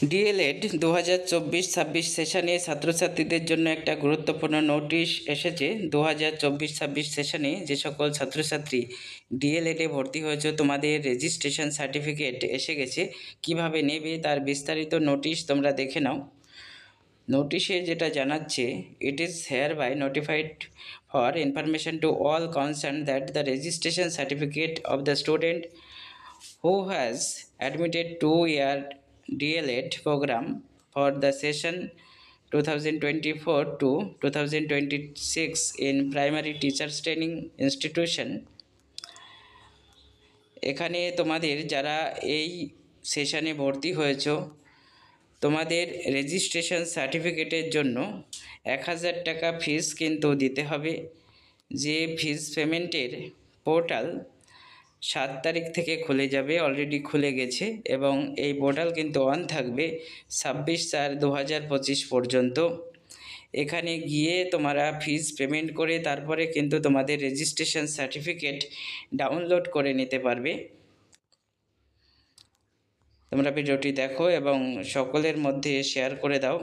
D.El.Ed 2024-26 সেশনে ছাত্রছাত্রীদের জন্য একটা গুরুত্বপূর্ণ নোটিশ এসেছে। 2024-26 সেশনে যে সকল ছাত্রছাত্রী ডিএলএডে ভর্তি হয়েছে তোমাদের রেজিস্ট্রেশন সার্টিফিকেট এসে গেছে, কিভাবে নেবে তার বিস্তারিত নোটিশ তোমরা দেখে নাও। নোটিশে যেটা জানাচ্ছে, it is hereby notified for information to all concern that the registration certificate of the student who has admitted 2-year DLED program for the session 2024 to 2026 in primary teachers training institution। এখানে তোমাদের যারা এই সেশনে ভর্তি হয়েছো, তোমাদের registration সার্টিফিকেটের জন্য 1000 টাকা ফিস কিন্তু দিতে হবে। যে ফিস পেমেন্টের পোর্টাল 7 তারিখ থেকে খুলে যাবে, অলরেডি খুলে গেছে, এবং এই পোর্টাল কিন্তু অন থাকবে 26/4/2025 পর্যন্ত। এখানে গিয়ে তোমরা ফিস পেমেন্ট করে তারপরে কিন্তু তোমাদের রেজিস্ট্রেশন সার্টিফিকেট ডাউনলোড করে নিতে পারবে। তোমরা ভিডিওটি দেখো এবং সকলের মধ্যে শেয়ার করে দাও।